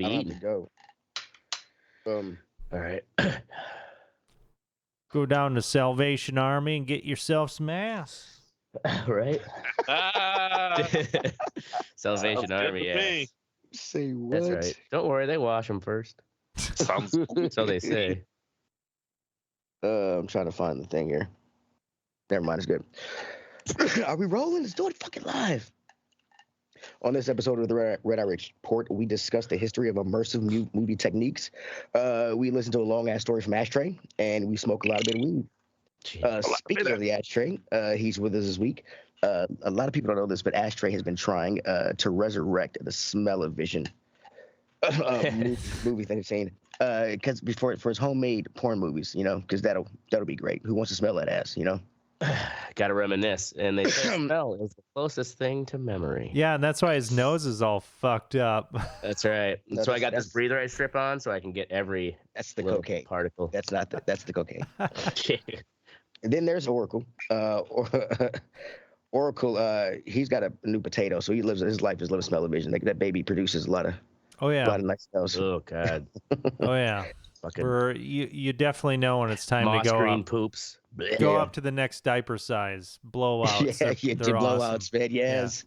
eating? Go. All right. Go down to Salvation Army and get yourself some ass. Right. Ah, Salvation sounds good Army. to Yeah. me. Say what? That's right. Don't worry, they wash them first. Sounds So they say. I'm trying to find the thing here. Never mind, it's good. Are we rolling? Let's do it fucking live. On this episode of the Red Eye Report, we discuss the history of immersive movie techniques. We listen to a long-ass story from Ashtray, and we smoke a lot of bit of weed. Speaking of the Ashtray, he's with us this week. A lot of people don't know this, but Ashtray has been trying to resurrect the smell-o-vision movie thing I've seen. Because for his homemade porn movies, you know, because that'll be great. Who wants to smell that ass, you know? Gotta reminisce. And they say smell is the closest thing to memory. Yeah, and that's why his nose is all fucked up. That's right. That's why I got this breather I strip on so I can get every That's the little cocaine particle. That's not that's the cocaine. And then there's Oracle. Oracle, he's got a new potato, so his life is living smell-o-vision. That baby produces a lot of nice smells. Oh God. Oh yeah. Fucking You definitely know when it's time to moss go green up. Poops. Go up to the next diaper size. Blowouts. Yeah, they're blowouts, awesome. man. Yes.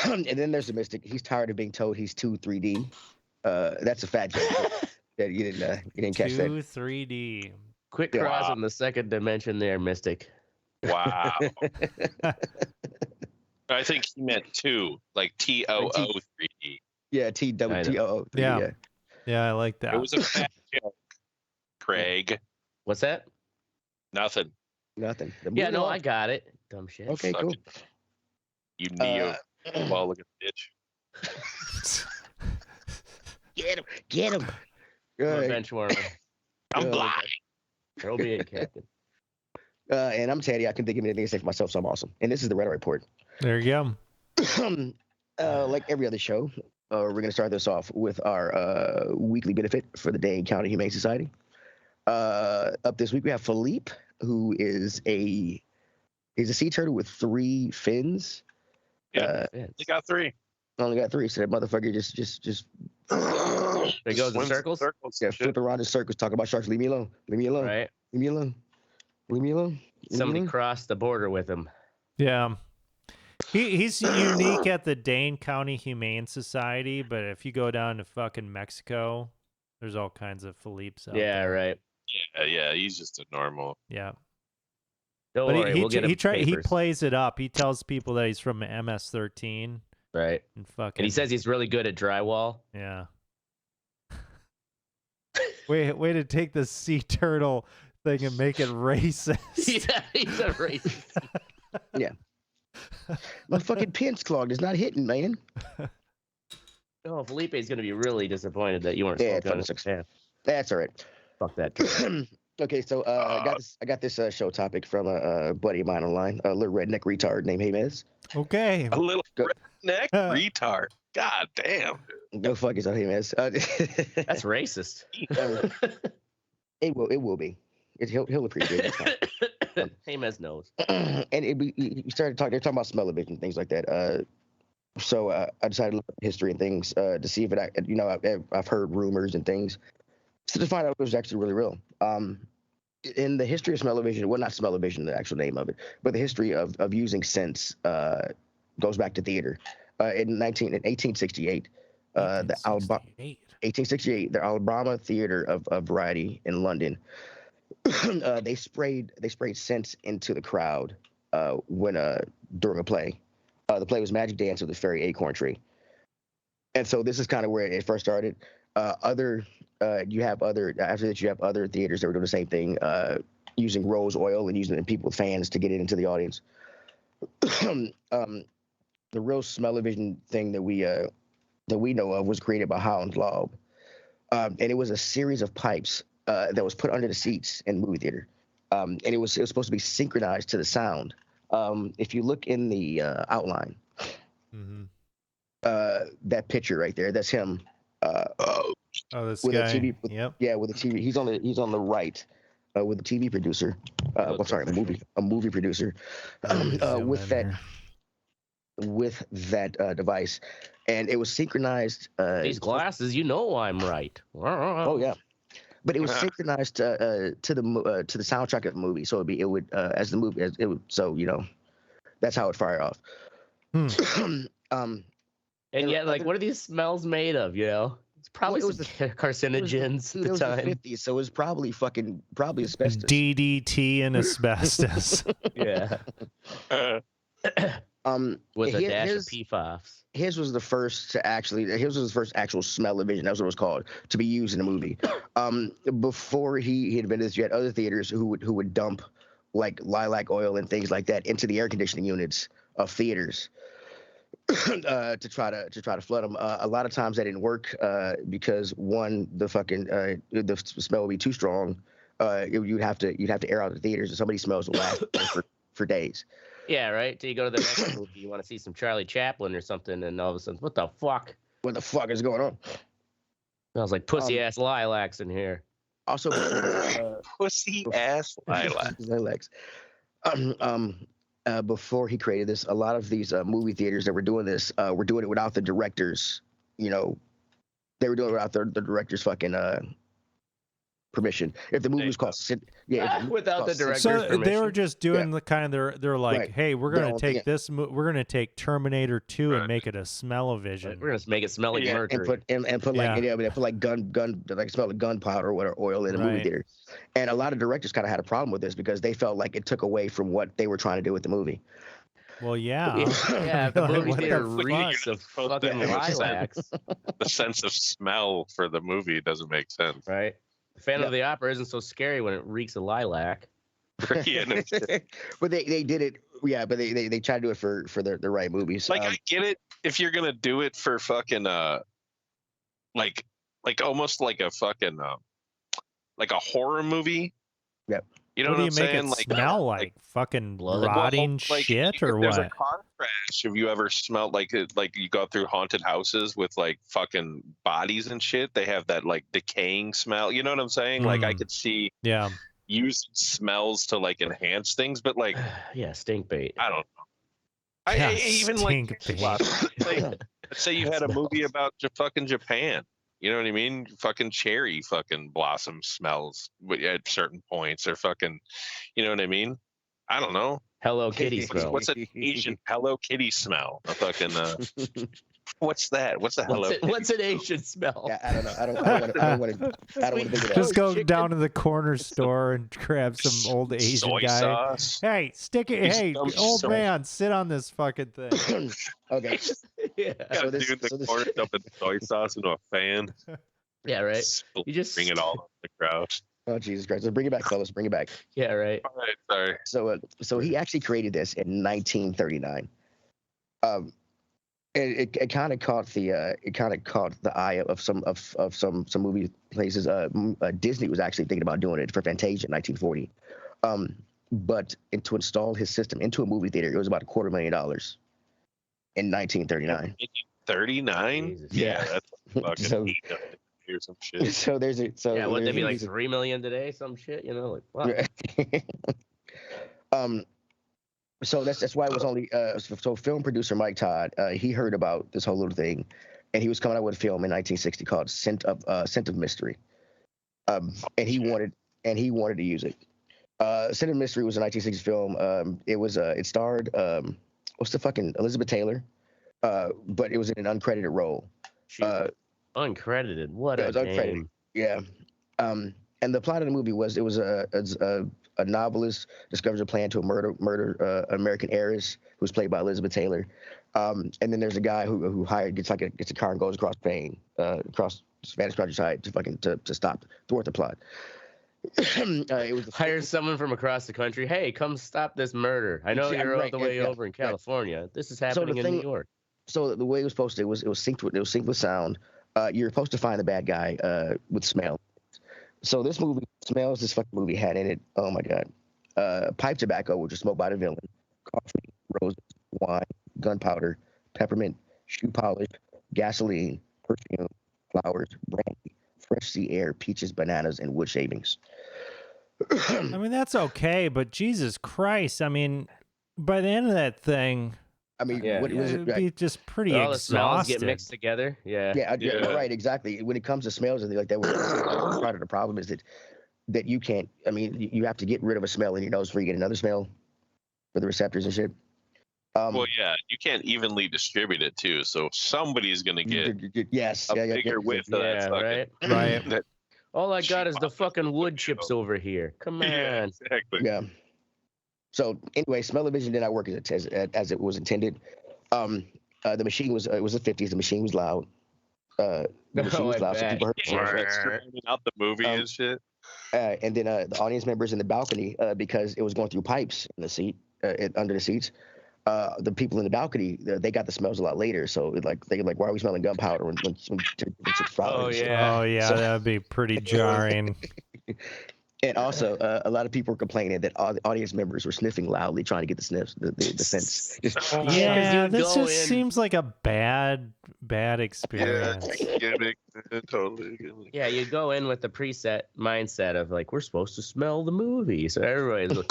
And then there's the Mystic. He's tired of being told he's 3D. That's a fat joke. That you didn't catch that. 3D. Quick cross in the second dimension there, Mystic. Wow. I think he meant two, like TOO3D. Yeah, TOO. Yeah. Yeah, I like that. It was a fat joke, Craig. What's that? Nothing. Nothing. Yeah, no, I got it. Dumb shit. Okay, cool. You neo ball looking bitch. Get him. I'm a bench warmer. I'm blind. Throw me in, Captain. And I'm Teddy. I can think of anything to say for myself, so I'm awesome. And this is the Red Eye Report. There you go. Like every other show, we're going to start this off with our weekly benefit for the Dane County Humane Society. Up this week, we have Philippe, who is a sea turtle with 3 fins. Yeah, he got 3. Only got 3, so that motherfucker just There goes in circles. Yeah, flip around in circles, talk about sharks. Leave me alone. Leave me alone. Right. Leave me alone. Leave me alone. Somebody crossed the border with him. Yeah. He's unique at the Dane County Humane Society, but if you go down to fucking Mexico, there's all kinds of Philippes out there. Right. Yeah, he's just a normal. Yeah. Don't but worry, we'll get him he plays it up. He tells people that he's from MS-13. Right. And he says he's really good at drywall. Yeah. Way to take the sea turtle thing and make it racist. Yeah, he's a racist. Yeah. My fucking pin's clogged. It's not hitting, man. Oh, Felipe's going to be really disappointed that you weren't smoking on his hand. That's all right. Fuck that. Okay, so I got this show topic from a buddy of mine online, a little redneck retard named James. Okay. A little redneck retard. God damn. No fuck is on James. That's racist. It will be. He'll appreciate it. James knows. And we started talking. They're talking about smell-o-vision and things like that. So I decided to look at history and things to see if it. I've heard rumors and things. So to find out if it was actually really real. In the history of smell-o-vision, well, not smell-o-vision, the actual name of it, but the history of using scents goes back to theater. In 1868, the Alabama Theater of Variety in London, they sprayed scents into the crowd during a play. The play was Magic Dance of the Fairy Acorn Tree, and so this is kind of where it first started. After that you have other theaters that were doing the same thing, using rose oil and using people with fans to get it into the audience. The real smell-o-vision thing that we know of was created by Howland Laub, and it was a series of pipes that was put under the seats in the movie theater, and it was supposed to be synchronized to the sound. If you look in the outline, that picture right there, that's him. This with guy. A TV, yep. Yeah, with a TV. He's on the right, with a TV producer. A movie producer. With that. that device, and it was synchronized. These glasses, you know I'm right. Oh yeah, but it was synchronized to the soundtrack of the movie. So it would as the movie as it would. So that's how it fired off. And yet, like, what are these smells made of? It's probably Well, it some carcinogens at the It was time. the 50s, so it was probably asbestos. DDT and asbestos. Yeah. With a dash of PFAS. His was the first actual smell-o-vision. That's what it was called, to be used in a movie. Before he invented this, you had other theaters who would dump like lilac oil and things like that into the air conditioning units of theaters to try to flood them. A lot of times that didn't work because one, the smell would be too strong. You'd have to air out the theaters, and somebody smells will last for days. Yeah, right. Till you go to the next movie, you want to see some Charlie Chaplin or something, and all of a sudden, what the fuck? What the fuck is going on? Smells like pussy ass lilacs in here. Also, Pussy ass lilacs. Before he created this, a lot of these movie theaters that were doing this were doing it without the directors. They were doing it without the director's fucking permission. If the movie was called without the director's So permission. they were just doing the kind of they're like, Right. hey, we're gonna take Yeah. we're gonna take Terminator 2 and make it a smell-o-vision. We're gonna make it smell like mercury. and put like gun like smell like gunpowder or oil in a movie Right. theater. And a lot of directors kind of had a problem with this because they felt like it took away from what they were trying to do with the movie. Well, yeah. Yeah, if the movie What the theater fuck? reeks of fucking lilacs, The sense of smell for the movie doesn't make sense. right? Phantom of the Opera isn't so scary when it reeks of lilac. Yeah, no, But they did it. Yeah, but they tried to do it for the right movies. like I get it if you're gonna do it for fucking like almost like a fucking like a horror movie. Yep. You know What what, do I'm you make saying? it smell like? Fucking blood. rotting like, shit or there's what? a car crash. Have you ever smelled like you go through haunted houses with like fucking bodies and shit? They have that like decaying smell. You know what I'm saying? Like I could see Yeah. using smells to like enhance things, but like Yeah, stink bait. I don't know. Yeah, I even like, stink let's say you had a movie about fucking Japan. You know what I mean? Fucking cherry fucking blossom smells at certain points, or fucking, you know what I mean? I don't know. Hello Kitty smell. What's an Asian Hello Kitty smell? A fucking what's that? What's a Hello Kitty? What's an Asian smell? Yeah, I don't know. I don't want to think of that. Just go chicken. down to the corner store and grab some old Asian soy guy. sauce. Hey, stick it. Hey, Some old soy- man, sit on this fucking thing. Okay. Yeah. Got So a this- dude that so this- poured up in soy sauce into a fan. Yeah, right. You just Bring it all on the crowd. Oh Jesus Christ! So bring it back, fellas. Bring it back. Yeah, right. All right, sorry. So he actually created this in 1939. It kind of caught the eye of some movie places. Disney was actually thinking about doing it for Fantasia in 1940. But to install his system into a movie theater, it was about $250,000 in 1939. 39? Jesus. Yeah, that's fucking So- or some shit. So there's a so Yeah, would they there's be a like reason- 3 million today? Some shit, like what? So that's why it was only so film producer Mike Todd he heard about this whole little thing, and he was coming out with a film in 1960 called Scent of Mystery, and he wanted to use it. Scent of Mystery was a 1960s film. It starred what's the fucking Elizabeth Taylor, but it was in an uncredited role. She was uncredited. What Yeah, a it was uncredited. name. Yeah. And the plot of the movie was a novelist discovers a plan to murder an American heiress who's played by Elizabeth Taylor. And then there's a guy who gets a car and goes across Spain, across Spanish countryside to thwart the plot. It was Hire someone from across the country. Hey, come stop this murder. I know Yeah, you're all right, the way yeah, over in right. California. This is happening in thing- New York. So the way it was supposed to, it was synced with sound. You're supposed to find the bad guy with smell. So this movie, smells this fucking movie had in it, oh my God, pipe tobacco, which is smoked by the villain, coffee, roses, wine, gunpowder, peppermint, shoe polish, gasoline, perfume, flowers, brandy, fresh sea air, peaches, bananas, and wood shavings. I mean, that's okay, but Jesus Christ. I mean, by the end of that thing, I mean, Yeah. what was it? It'd be just pretty All the smells exhausted. get mixed together. Yeah. Yeah, right, exactly. When it comes to smells and things like that, part of the problem is that you can't. I mean, you have to get rid of a smell in your nose before you get another smell for the receptors and shit. Well, yeah, you can't evenly distribute it too, so somebody's gonna get yes, a bigger whiff of that fucking. Right. Right. All I got is the fucking wood chips over here. Come on. Yeah, exactly. Yeah. So anyway, smell-o-vision did not work as it was intended. The machine was it was the 50s. The machine was loud. The machine was loud, so people heard. Screaming out the movie and shit. And then the audience members in the balcony, because it was going through pipes in the seat, under the seats. The people in the balcony, they got the smells a lot later. So they like, why are we smelling gunpowder when Oh yeah. Oh yeah, So- that'd be pretty jarring. And also, a lot of people were complaining that all the audience members were sniffing loudly, trying to get the sniffs, the scents. Just, Yeah, this go just in- seems like a bad Yeah, experience. gimmick, totally. Gimmick. Yeah, you go in with the preset mindset of like we're supposed to smell the movie, so everybody's like,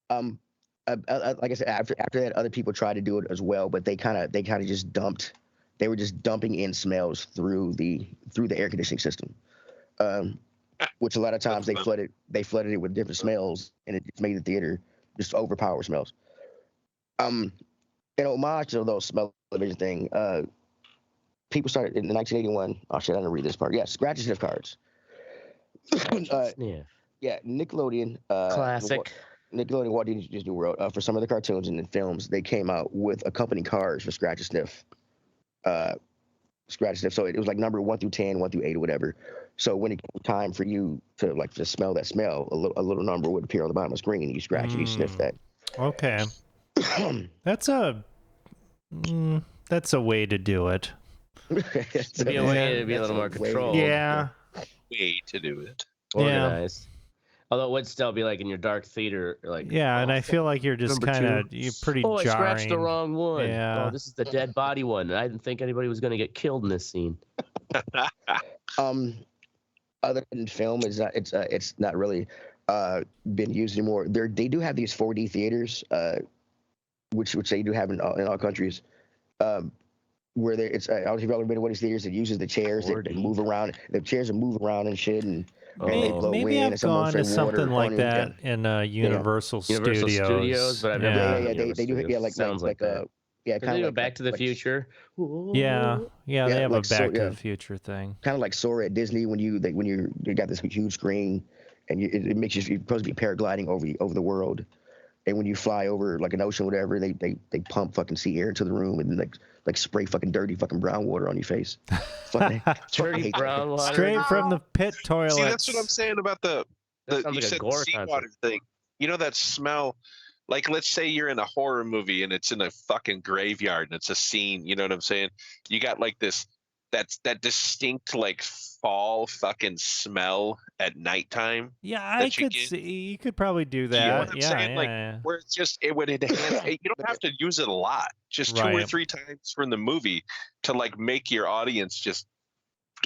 like I said, after that, other people tried to do it as well, but they kind of just dumped. They were just dumping in smells through the air conditioning system, which a lot of times they flooded it with different smells, and it just made the theater just overpower smells. In homage to those smell-o-vision thing, people started in 1981. Oh shit, I didn't read this part. Yeah, scratch and sniff cards. yeah, Yeah, Nickelodeon. classic. Nickelodeon, Walt Disney World, for some of the cartoons and the films, they came out with accompanying cards for scratch and sniff. Scratch and sniff. So it was like number 1 through 10, 1 through 8, or whatever. So when it came time for you to like just smell that smell, a little number would appear on the bottom of the screen, and you scratch and you sniff that. Okay, that's a way to do it. To be a way to be a little more controlled. Yeah. Way to do it. Organized. Although it would still be like in your dark theater, like Yeah, and I feel like you're just number kind of two. you're pretty I jarring. scratched the wrong one. Yeah. Oh, this is the dead body one. I didn't think anybody was going to get killed in this scene. Other than film, it's not really been used anymore. They do have these 4D theaters, which they do have in all countries, where it's I don't know if you've ever been to one of these theaters that uses the chairs that move around. The chairs that move around and shit, and they blow Maybe wind, I've and someone gone to spray water something like on you. that in Universal Studios. Studios, but I've never yeah. been to Yeah, they do. Yeah, like sounds like that. yeah, They kind do of a Back to the Future. Yeah, they have like a Back to yeah. the Future thing. kind of like Sora at Disney when you got this huge screen, and it makes you, you're supposed to be paragliding over the world, and when you fly over like an ocean, or whatever, they pump fucking sea air into the room and like spray fucking dirty fucking brown water on your face. Dirty brown water. Straight from the pit toilet. See, that's what I'm saying about the That sounds you like a said gore seawater concept. thing. You know that smell? Like, let's say you're in a horror movie and it's in a fucking graveyard and it's a scene. You know what I'm saying? You got like that distinct like fall fucking smell at nighttime. Yeah, I that you could get. see. You could probably do You know that. what I'm Yeah, saying? yeah, Like, yeah. where it's just it would enhance. You don't have to use it a lot. Just 2 or Right. 3 times from the movie to like make your audience just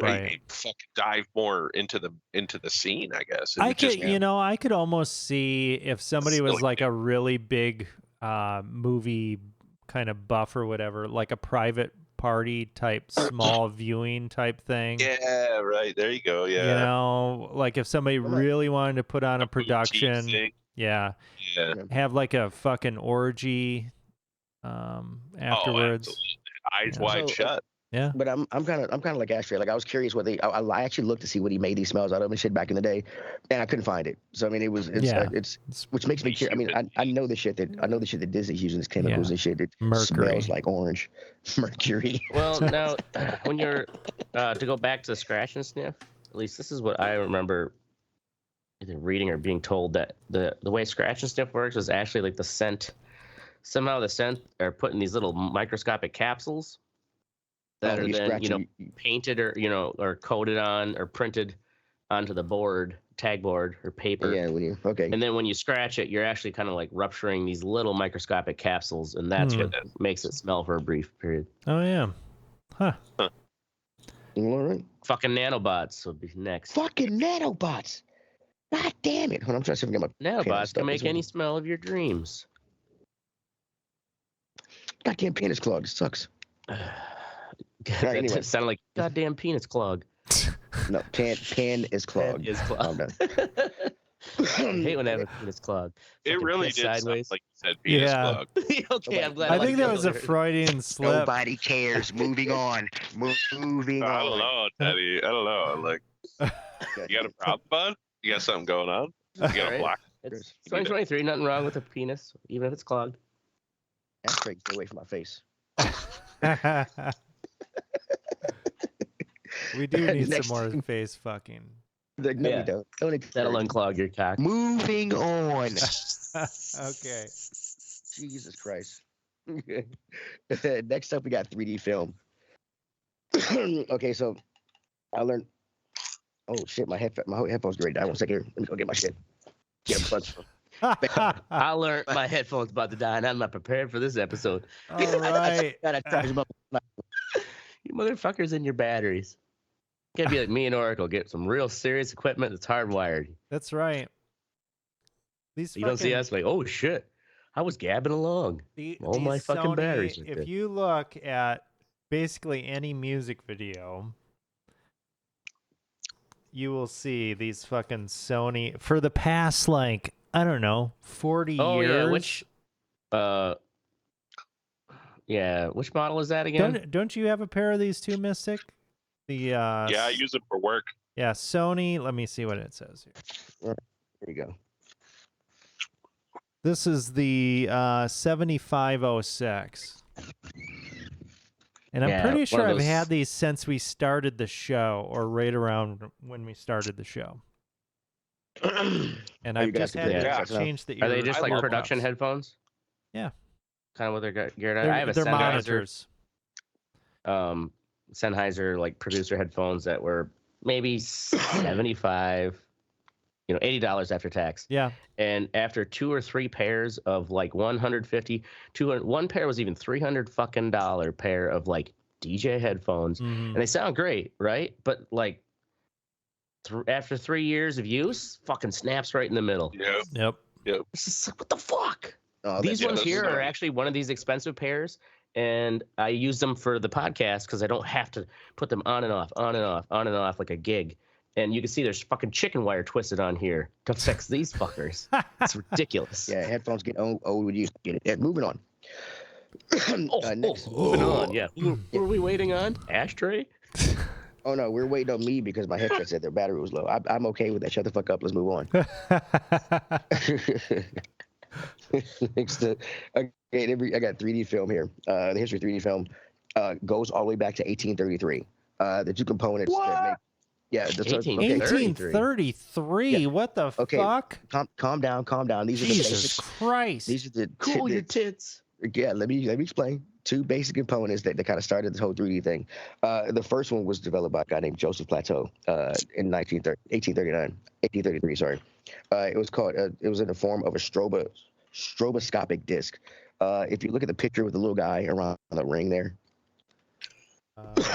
Right. fucking dive more into the scene. I guess. It I would could, just- I could almost see if somebody was Silly like a really big movie kind of buff or whatever, like a private party type, small viewing type thing. Yeah, right. There you go. Yeah. You know, like if somebody really wanted to put on a production, Thing. yeah, Yeah. have like a fucking orgy afterwards. Eyes Yeah. wide So, shut. Yeah. But I'm kind of like Ashtray. Like I was curious what I actually looked to see what he made these smells out of and shit back in the day, and I couldn't find it. So I mean, it's which makes me curious. I mean, I know the shit that Disney's using these chemicals and shit that Mercury. smells like orange, mercury. Well, now when you're to go back to the scratch and sniff, at least this is what I remember either reading or being told, that the way scratch and sniff works is actually like the scent. Somehow the scent are put in these little microscopic capsules that are then painted or or coated on or printed onto the board, tag board or paper. Yeah, okay. And then when you scratch it, you're actually kind of like rupturing these little microscopic capsules, and that's what makes it smell for a brief period. Oh yeah. Huh. All right. Fucking nanobots would be next. Fucking nanobots. God damn it! Hold on, I'm trying to see if I can get my Nanobots penis can stuck. make any smell of your dreams. Goddamn penis clog. It sucks. that anyway. sounded like goddamn penis clog. No, pen is clogged. Pen is Calm clogged. down. I hate when I have a penis clog. It Fucking really piss did sound sideways. like you said penis Yeah. clog. Okay, I'm glad. I think that like was a Freudian slip. Nobody cares. Moving on. Moving I on. don't know, Daddy. I don't know. Like, you got a problem, bud? You got something going on? You got a Alright. block? It's 2023. Nothing wrong with a penis, even if it's clogged. Ashtray, get away from my face. We do need Next some more thing. face fucking. Like, no, Yeah. we don't. Don't That'll encourage. unclog your cock. Moving on. Okay. Jesus Christ. Next up, we got 3D film. Okay, so I learned. Oh shit, my headphones great. I 1 second here. Let me go get my shit. Get a bunch. I learned my headphones about to die, and I'm not prepared for this episode. All right. Gotta charge them up. You motherfuckers in your batteries. Can't be like me and Oracle. Get some real serious equipment that's hardwired. That's right. These You don't see us like, oh shit, I was gabbing along. All my fucking Sony, batteries are If dead. you look at basically any music video, you will see these fucking Sony for the past like I don't know 40 Oh years. yeah, which model is that again? Don't you have a pair of these too, Mystic? The Yeah, I use it for work. yeah, Sony. Let me see what it says here. There you go. This is the 7506. And I'm Yeah, pretty one sure of I've those- had these since we started the show or right around when we started the show. And Oh, I've you guys just can had do to that. change the Are they ear- just I like love production earplugs. headphones? Yeah. Kind of what they're geared at. I have a They're Sennheiser, monitors. Sennheiser like producer headphones that were maybe 75, $80 after tax. Yeah. And after 2 or 3 pairs of like 150, 200, one pair was even $300 fucking pair of like DJ headphones, Mhm. and they sound great, right? But like after 3 years of use, fucking snaps right in the middle. Yeah. Yep. It's just like, what the fuck? Oh, These that's ones those here are are nice. actually one of these expensive pairs, and I use them for the podcast because I don't have to put them on and off, on and off, on and off like a gig. And you can see there's fucking chicken wire twisted on here to fix these fuckers. It's ridiculous. Yeah, headphones get old when you get it. Yeah, moving on. Next. Moving on. Yeah. Who are we waiting on? Ashtray? Oh no, we're waiting on me because my headset said their battery was low. I'm okay with that. Shut the fuck up. Let's move on. Next, okay, I got 3D film here. The history of 3D film goes all the way back to 1833. The two components that make. Yeah, the, so, okay, 1833. Yeah. What the Okay. fuck? calm down. These are the Jesus basic. Christ. These are the Cool your the- tits. Yeah, let me explain. 2 basic components that kind of started this whole 3D thing. The first one was developed by a guy named Joseph Plateau in 1833. Sorry, it was called. It was in the form of a stroboscopic disc. If you look at the picture with the little guy around the ring there,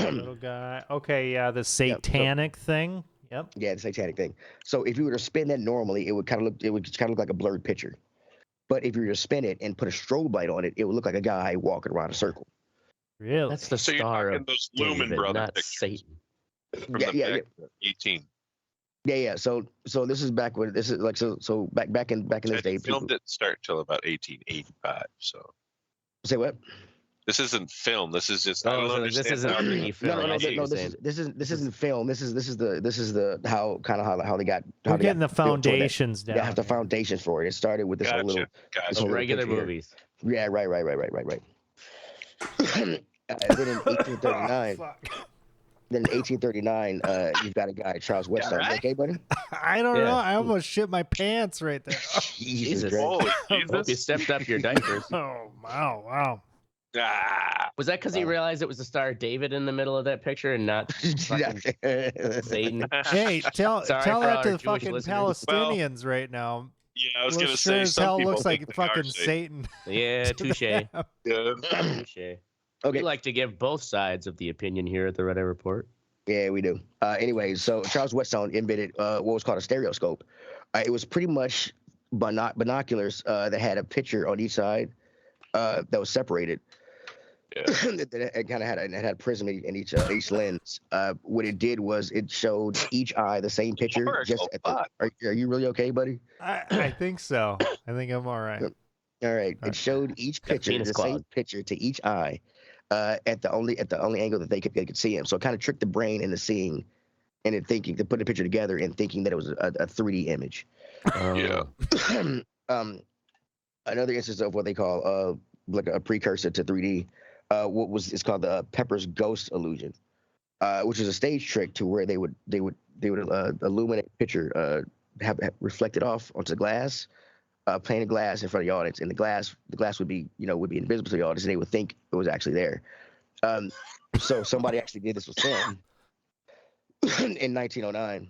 Little guy. Okay, yeah, the satanic thing. Yep. yeah, the satanic thing. So if you were to spin that normally, it would kind of look like a blurred picture. But if you were to spin it and put a strobe light on it, it would look like a guy walking around a circle. Really? That's the So you're star talking of those Lumen David, Brother not pictures Satan. from Yeah, the yeah, back 18. Yeah. So this is back when this is like so back in this And day. the film People, didn't start till about 1885. So say what? this isn't film. This is just. I Oh, don't so understand this isn't how- 3D film. No, I see what you're this saying. isn't film. This is the how they got. We're getting the built toward that. foundations down. Yeah, have the here. foundations for it. It started with this whole Gotcha. little. Gotcha. So little regular picture here. movies. Yeah, right. Then in 1839, Fuck. then in 1839, you've got a guy, Charles Weston. right. You okay, buddy? I don't Yeah. know. I almost shit my pants right there. Jesus. Christ. Holy Hope you Jesus. stepped up your diapers. Oh, wow. Ah, Was that because he Wow. realized it was the star David in the middle of that picture and not fucking Satan? Hey, tell Sorry that for to all the our Jewish fucking listeners. Palestinians right now. yeah, I was Well, gonna sure say as some hell people looks like think they are fucking Satan. Satan. Yeah, touche. Yeah. Touche. Okay. We like to give both sides of the opinion here at the Red Eye Report. Yeah, we do. Anyway, so Charles Weston invented what was called a stereoscope. It was pretty much binoculars that had a picture on each side that was separated. Yeah. It kind of had a prism in each lens. What it did was it showed each eye the same picture. Mark, Just oh, at the, fuck. are you really okay, buddy? I think so. I think I'm all right. All right. It showed each Got picture, penis the same clog. picture to each eye, at the only angle that they could see him. So it kind of tricked the brain into seeing and in thinking to put the picture together and thinking that it was a 3D image. Yeah. Another instance of what they call like a precursor to 3D. It's called the Pepper's ghost illusion, which is a stage trick to where they would illuminate a picture, have reflected off onto the glass, painted glass in front of the audience, and the glass would be invisible to the audience, and they would think it was actually there. So somebody actually did this with film in 1909.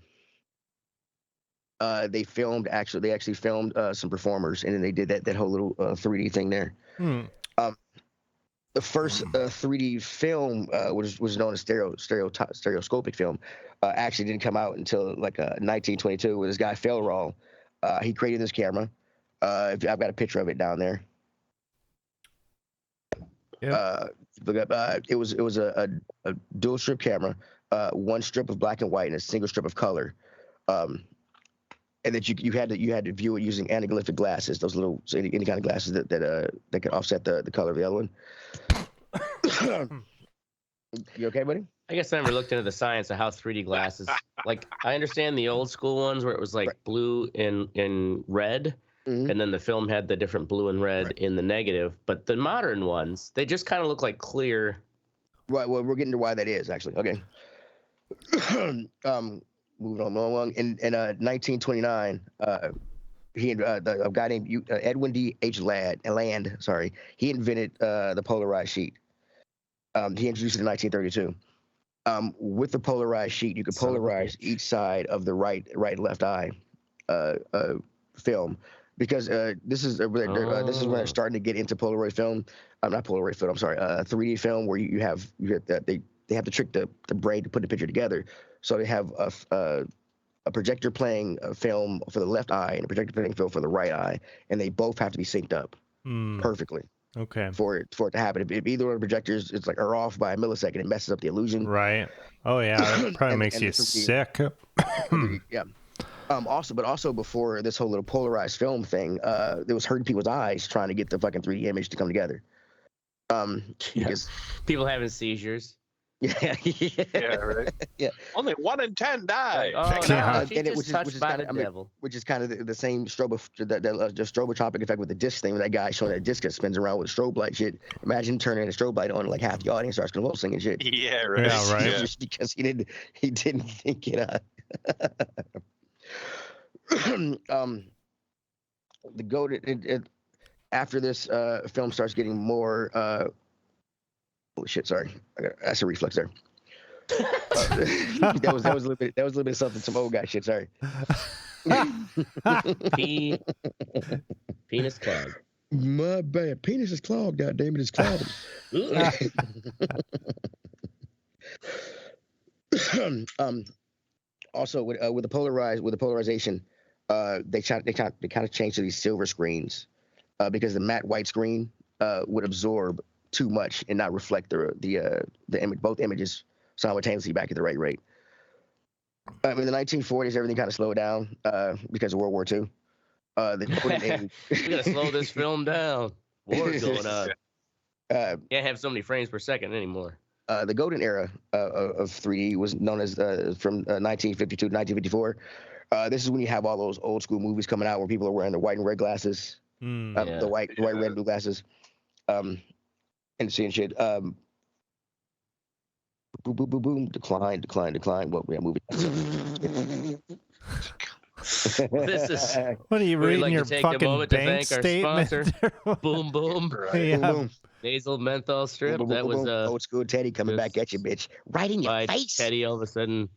They actually filmed some performers, and then they did that whole little 3D thing there. The first 3D film, which was known as stereoscopic film, actually didn't come out until like 1922 with this guy Felrall. He created this camera. I've got a picture of it down there. Yep. Look up. It was a dual strip camera, one strip of black and white and a single strip of color. And that you had to view it using anaglyphic glasses, those little any kind of glasses that could offset the color of the other one. You okay, buddy? I guess I never looked into the science of how 3D glasses. Like I understand the old school ones where it was like blue and red, Mhm. and then the film had the different blue and red in the negative. But the modern ones, they just kind of look like clear. Right. Well, we're getting to why that is actually. Okay. Moving on along. In 1929, he a guy named Edwin D. H. Land. Sorry, he invented the polarized sheet. He introduced it in 1932. With the polarized sheet, you could Son of a polarize bitch. each side of the right and left eye film, because this is when they're starting to get into Polaroid film. Not Polaroid film. I'm sorry, 3D film, where you have that they have to trick the brain to put the picture together. So they have a projector playing a film for the left eye and a projector playing film for the right eye, and they both have to be synced up perfectly Okay. for it to happen. If either one of the projectors are off by a millisecond, it messes up the illusion. Right. Oh yeah, it probably makes and you the 3D sick. Yeah. Also before this whole little polarized film thing, there was hurting people's eyes trying to get the fucking 3D image to come together. Because People having seizures. yeah, Yeah, right. Yeah. Only 1 in 10 die. Oh, Check it no, out. she And it- just which is- touched which is by kinda- the I mean, devil. which is kind of the same stroboscopic effect with the disc thing, with that guy showing that disc that spins around with strobe light shit. Imagine turning a strobe light on, like half the audience starts convulsing and shit. Yeah, right. Yeah, right. Just because he didn't think it out. The goat after this film starts getting more holy shit, sorry, that's a reflex there. That was a little bit of something, some old guy shit, sorry. Penis clog. My bad, penis is clogged, god damn it, it's clogged. Also with the polarization, they kind of changed to these silver screens, because the matte white screen would absorb too much and not reflect the image, both images simultaneously back at the right rate. In the 1940s, everything kind of slowed down because of World War II. The golden age, We gotta slow this film down. War's going on. Can't have so many frames per second anymore. the golden era of 3D was known as from 1952 to 1954. This is when you have all those old school movies coming out where people are wearing the white and red glasses, Yeah. the white, red, and blue glasses, and seeing shit. Boom, boom, boom, boom. Decline. Well, yeah, movie. This is What are you We'd reading like to your take a fucking moment to bank thank our statement? sponsor. Boom Boom Yeah. Boom, boom. nasal menthol strip. Boom, boom, That boom, was boom. Old school Teddy coming back at you, bitch. Right in your by face. Teddy. All of a sudden,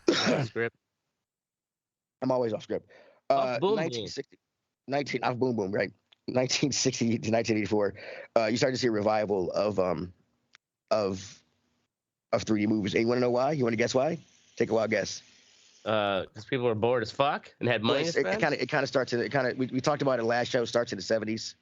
off script. I'm always off script. Off boom boom. 1960, off boom boom, right? 1960 to 1984. You start to see a revival of 3D movies. And you want to know why? You want to guess why? Take a wild guess. because people were bored as fuck and had money to spend. It kind of starts in we talked about it last show. Starts in the 70s.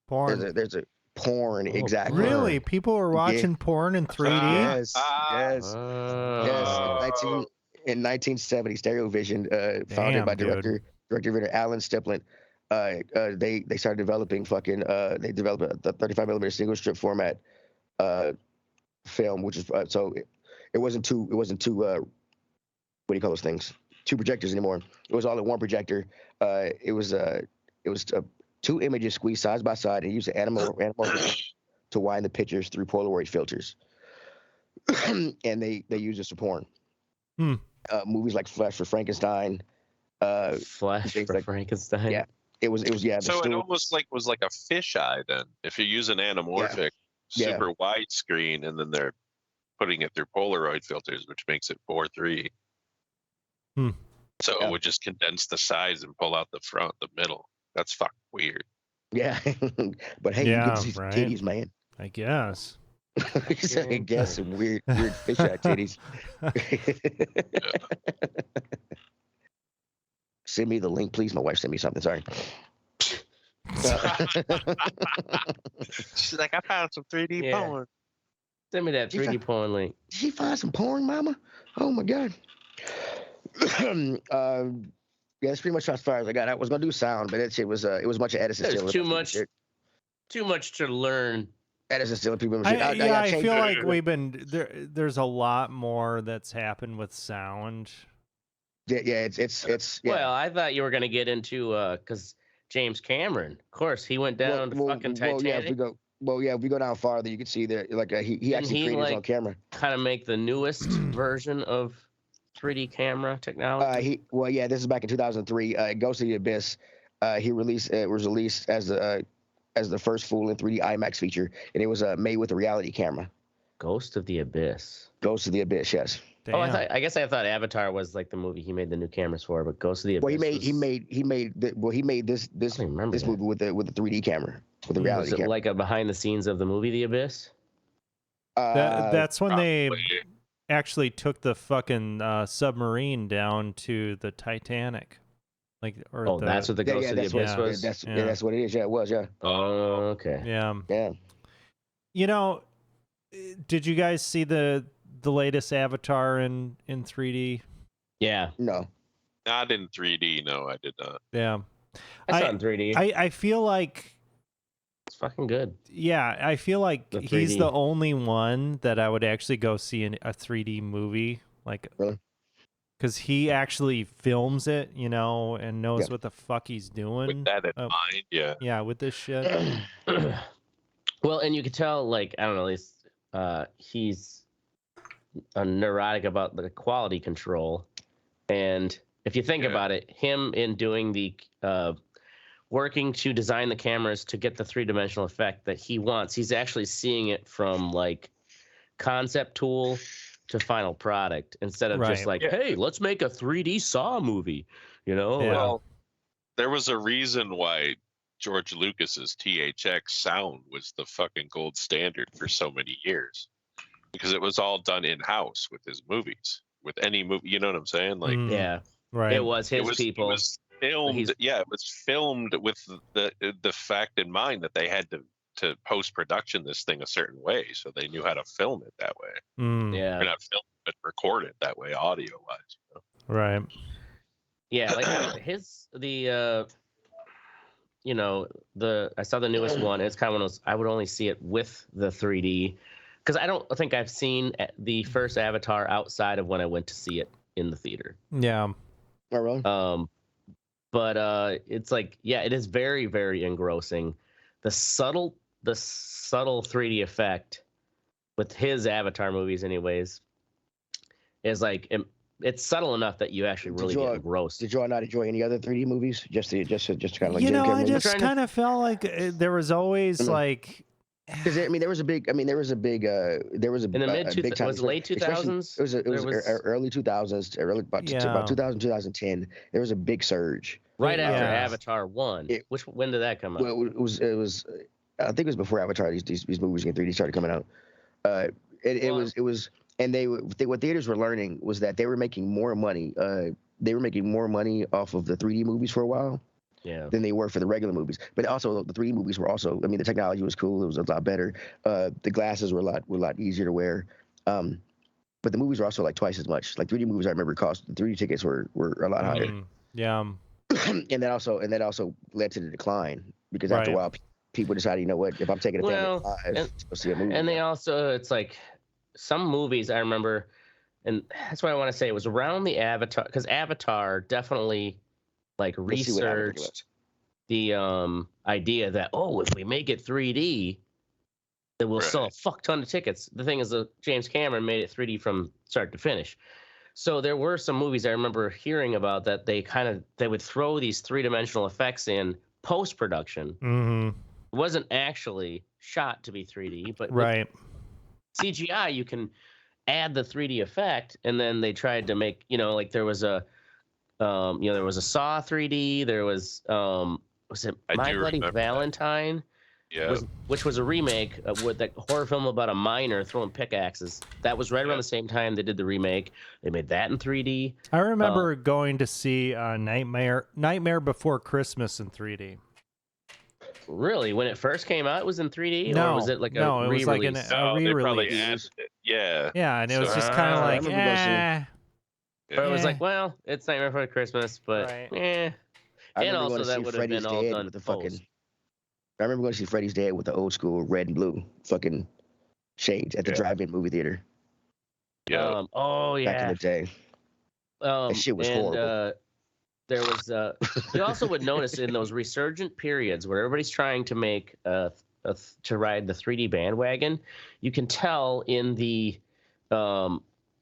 Porn. There's a porn, Oh, exactly. Really? People were watching porn in 3D? Yes. Oh. In 1970, Stereovision, founded by director Alan Stipland, they started developing they developed a 35 millimeter single strip format film, which is so it wasn't two what do you call those things? Two projectors anymore. It was all in one projector. It was two images squeezed side by side and used an animal to wind the pictures through Polaroid filters. And they used this for porn. Movies like Flesh for Frankenstein. Flash for Frankenstein. Yeah, it was So it almost was like a fisheye then. If you use an anamorphic super wide screen and then they're putting it through Polaroid filters, which makes it 4:3. So it would just condense the sides and pull out the front, the middle. That's fucking weird. Yeah, but hey, you get to see some titties, man. I guess. I guess some weird fisheye titties. Send me the link, please. My wife sent me something. Sorry. She's like, I found some 3D porn. Send me that 3D porn link. Did she find some porn, Mama? Oh my God. That's pretty much as far as I got. I was gonna do sound, but it was a bunch of Edison. There's too much to learn. Edison still people. I feel like we've been there. There's a lot more that's happened with sound. Yeah, it's. Yeah. Well, I thought you were gonna get into because James Cameron, of course, he went down to fucking Titanic. If we go down farther, you can see there, like he actually created his own camera. Kind of make the newest version of 3D camera technology. This is back in 2003. Ghost of the Abyss. It was released as the first full in 3D IMAX feature, and it was made with a reality camera. Ghost of the Abyss. Ghost of the Abyss, yes. Damn. Oh, I guess I thought Avatar was like the movie he made the new cameras for, but Ghost of the Abyss. Well, he made this movie with the 3D camera, with the reality was it camera. like a behind the scenes of the movie The Abyss? That's when they actually took the fucking submarine down to the Titanic. That's what the Ghost of the Abyss was? That's what it is. Yeah, it was, yeah. Oh, okay. Yeah. Yeah. You know, did you guys see the latest Avatar in 3D? Yeah. No. Not in 3D, no, I did not. Yeah. I saw it in 3D. I feel like it's fucking good. Yeah, I feel like he's 3D. the only one that I would actually go see in a 3D movie. Like, really? Because he actually films it, you know, and knows what the fuck he's doing. With that in mind, yeah. Yeah, with this shit. Well, and you could tell, like, I don't know, at least he's neurotic about the quality control. And if you think about it, him in doing the working to design the cameras to get the three-dimensional effect that he wants, he's actually seeing it from like concept tool to final product instead of just like, hey, let's make a 3D Saw movie, you know? Yeah. Well, there was a reason why George Lucas's THX sound was the fucking gold standard for so many years, because it was all done in-house with his movies, with any movie, you know what I'm saying? Like, yeah, right. It was his people. It was filmed, it was filmed with the fact in mind that they had to post-production this thing a certain way, so they knew how to film it that way. Yeah, or not film it, but record it that way, audio-wise. You know? Right. Yeah, like I saw the newest one. It's kind of one of those, I would only see it with the 3D, because I don't think I've seen the first Avatar outside of when I went to see it in the theater. Yeah. Oh, really? But it's like, yeah, it is very, very engrossing. The subtle 3D effect with his Avatar movies, anyways, is like it's subtle enough that you actually really get engrossed. Did you not enjoy any other 3D movies? Just to kind of like, you know, I just kind of felt like there was always like. Because there was a big in the was it late 2000s? It was early 2000s, about 2010. There was a big surge right after Avatar 1. When did that come out? Well, it was I think it was before Avatar. These movies in 3D started coming out. It was And what theaters were learning was that they were making more money. They were making more money off of the 3D movies for a while than they were for the regular movies. But also the 3D movies were also. I mean, the technology was cool. It was a lot better. The glasses were a lot easier to wear. But the movies were also like twice as much. Like 3D movies, I remember cost 3D tickets were a lot higher. Yeah. and that also led to the decline because after a while, people decided, you know what, if I'm taking a family of 5 to go see a movie. And they also, it's like some movies I remember, and that's why I want to say it was around the Avatar, because Avatar definitely like researched the idea that, if we make it 3D, then we'll sell a fuck ton of tickets. The thing is, James Cameron made it 3D from start to finish. So there were some movies I remember hearing about that they would throw these 3-dimensional effects in post-production. It wasn't actually shot to be 3D, but with CGI you can add the 3D effect, and then they tried to make, like there was a there was a Saw 3D, there was it My Bloody Valentine? Yeah. Which was a remake with that horror film about a miner throwing pickaxes. That was right around the same time they did the remake. They made that in 3D. I remember going to see Nightmare Before Christmas in 3D. Really? When it first came out, it was in 3D? No, or was it like a it was like a re-release. Yeah, and it was just kind of like, But it was like, well, it's Nightmare Before Christmas, but And also that would have been all done with the fucking... I remember going to see Freddy's Dead with the old school red and blue fucking shades at the drive-in movie theater. Yeah. Back in the day. That shit was horrible. There was you also would notice in those resurgent periods where everybody's trying to make to ride the 3D bandwagon, you can tell in the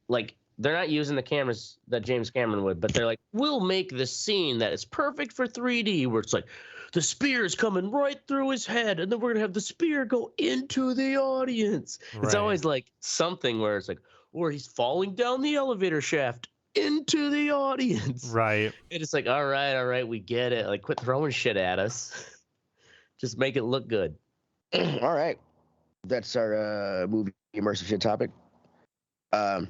like they're not using the cameras that James Cameron would, but they're like, we'll make this scene that is perfect for 3D, where it's like the spear is coming right through his head, and then we're gonna have the spear go into the audience. It's always like something where it's like, or he's falling down the elevator shaft into the audience. Right. And it's like, all right, we get it. Like, quit throwing shit at us. Just make it look good. All right. That's our movie immersive shit topic. I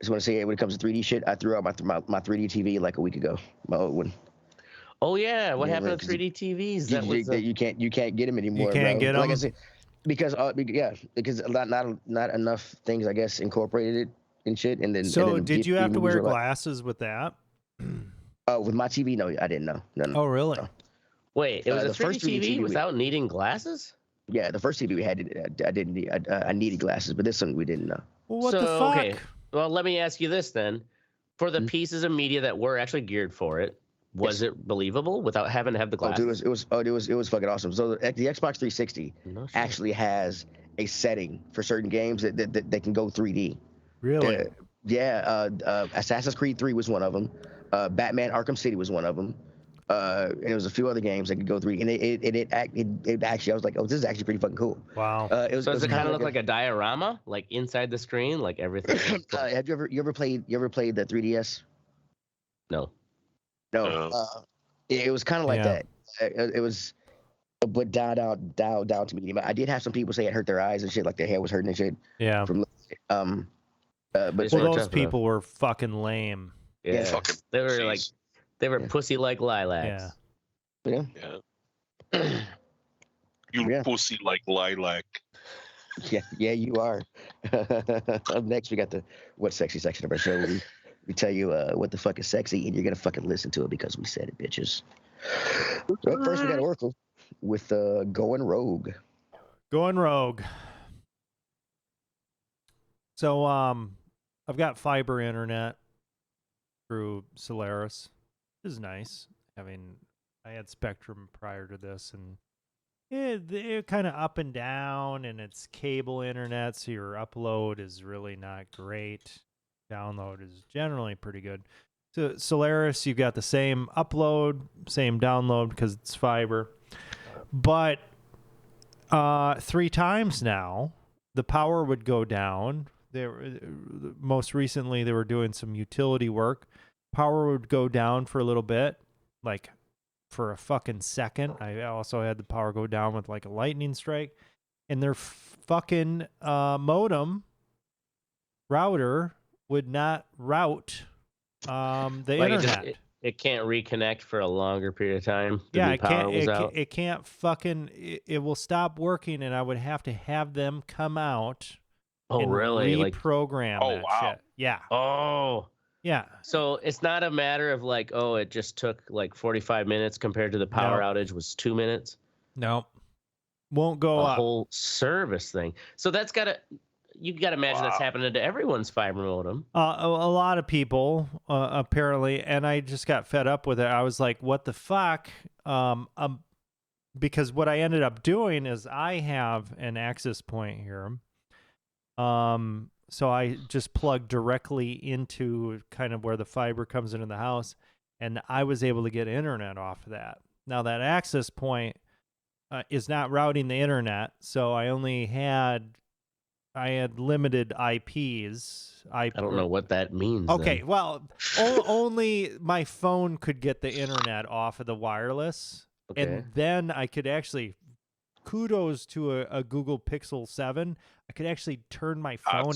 just want to say, when it comes to 3D shit, I threw out my 3D TV like a week ago, my old one. Oh yeah, what happened to 3D TVs? You can't get them anymore. You can't get them. Like I said, because not enough things, I guess, incorporated it and shit. And then did you have to wear glasses with that? With my TV, no, I didn't know. No. Oh really? No. Wait, it was a 3D TV without needing glasses? Yeah, the first TV we had, I needed glasses, but this one we didn't know. Well, what the fuck? Okay. Well, let me ask you this then: for the pieces of media that were actually geared for it, was it believable without having to have the glasses? It was fucking awesome. So the Xbox 360 actually has a setting for certain games that can go 3D. Really? Assassin's Creed 3 was one of them. Batman Arkham City was one of them. And there was a few other games that could go 3D. And it actually, I was like, oh, this is actually pretty fucking cool. Wow. Does it kind of look like a diorama, like inside the screen, like everything? Have you ever played the 3DS? No. It was kind of like that. It was, but down to medium. I did have some people say it hurt their eyes and shit, like their hair was hurting and shit. Yeah. But those people were fucking lame. Yeah. Fucking they were they were pussy like lilacs. Yeah. You pussy like lilac. Yeah, you are. Up next, we got the What's Sexy section of our show. We tell you what the fuck is sexy, and you're gonna fucking listen to it because we said it, bitches. Up first, we got Oracle with Going Rogue. Going Rogue. So, I've got fiber internet through Solaris. This is nice. I had Spectrum prior to this, and it kind of up and down, and it's cable internet, so your upload is really not great. Download is generally pretty good. So Solaris, you've got the same upload, same download because it's fiber. But 3 times now, the power would go down. Most recently, they were doing some utility work. Power would go down for a little bit, like for a fucking second. I also had the power go down with like a lightning strike. And their fucking modem router would not route the Like internet. it can't reconnect for a longer period of time. The Yeah, new it power can't. was out. It can't fucking. It will stop working, and I would have to have them come out Oh, and really? Like, reprogram Oh, that wow. shit. Yeah, oh. yeah. So it's not a matter of like, oh, it just took like 45 minutes compared to the power No. outage was 2 minutes. No, won't go A up. whole service thing. So that's you gotta imagine that's Wow. happening to everyone's fiber modem. A lot of people apparently, and I just got fed up with it. I was like, "What the fuck?" Because what I ended up doing is I have an access point here. So I just plugged directly into kind of where the fiber comes into the house, and I was able to get internet off of that. Now that access point is not routing the internet, so I had limited IPs. I don't know what that means. Okay, then. well, only my phone could get the internet off of the wireless, Okay. and then I could actually, kudos to a Google Pixel 7, I could actually turn my phone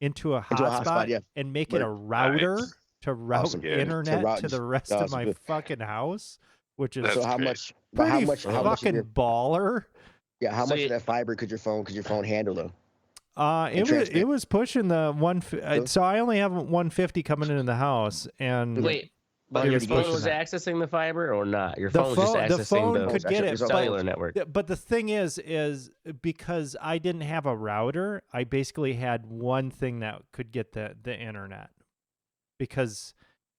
into a hotspot yeah. and make it a router Nice. to route Awesome. Yeah. internet route- to the rest that's of my good. fucking house, which is That's So how great. much? But pretty how much? How much? Of fucking your, baller. yeah. How So much you- of that fiber could your phone handle though? It transmit. was pushing the so I only have 150 coming into the house, and Wait, but It your was phone pushing was that. accessing the fiber or not? Your The phone was just phone- the accessing phone the could get it, cellular but- network. But the thing is because I didn't have a router, I basically had one thing that could get the internet. Because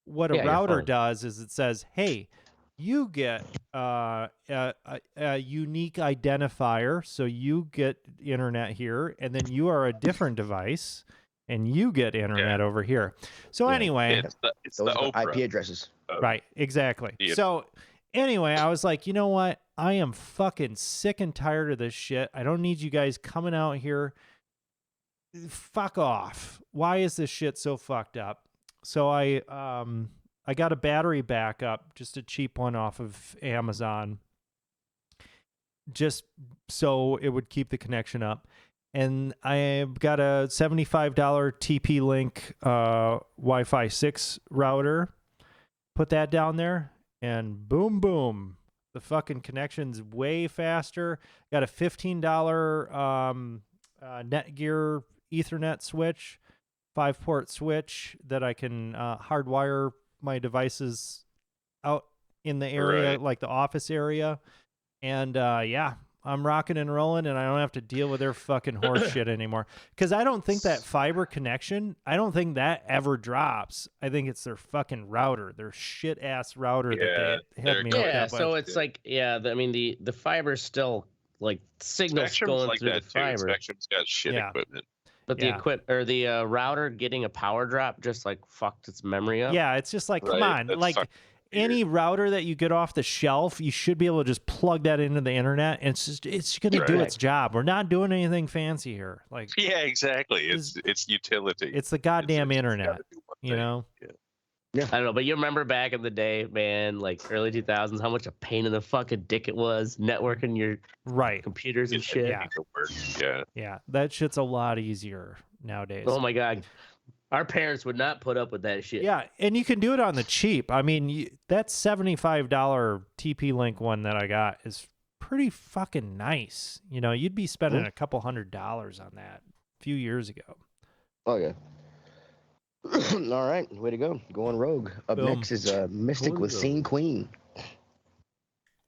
what a Yeah, your router phone. does is it says, "Hey, you get a unique identifier, so you get internet here, and then you are a different device, and you get internet over here." So Yeah. anyway, It's Those the are Oprah. IP addresses. right, exactly. Yeah. So anyway, I was like, you know what? I am fucking sick and tired of this shit. I don't need you guys coming out here. Fuck off. Why is this shit so fucked up? So I got a battery backup, just a cheap one off of Amazon, just so it would keep the connection up. And I've got a $75 TP-Link Wi-Fi 6 router. Put that down there, and boom, boom. The fucking connection's way faster. Got a $15 Netgear Ethernet switch, 5-port switch that I can hardwire my devices out in the area, Right. like the office area. And yeah, I'm rocking and rolling, and I don't have to deal with their fucking horse shit anymore. Because I don't think that fiber connection, I don't think that ever drops. I think it's their fucking router, their shit ass router that they had me hooked Yeah, up so with. it's like, I mean, the fiber's still like signals Spectrum's going like through that the too. fiber, Spectrum's got shit Yeah. equipment. but Yeah. the router getting a power drop just like fucked its memory up. Yeah, it's just like, come Right, on, that's like fucking weird. any router that you get off the shelf, you should be able to just plug that into the internet, and it's going to do Right. its job. We're not doing anything fancy here. Like, Yeah, exactly. It's utility. it's the goddamn It's internet, gotta do one you thing. know? I don't know, but you remember back in the day, man, like early 2000s, how much a pain in the fucking dick it was networking your Right. computers and It shit. Yeah. needs to work. Yeah. Yeah, that shit's a lot easier nowadays. Oh my god, our parents would not put up with that shit. Yeah, and you can do it on the cheap. I mean, that $75 TP-Link one that I got is pretty fucking nice. You know, you'd be spending a couple $100 on that a few years ago. Oh yeah. All right, way to go. Going rogue. Up Boom. next is Mystic with Going Scene Queen.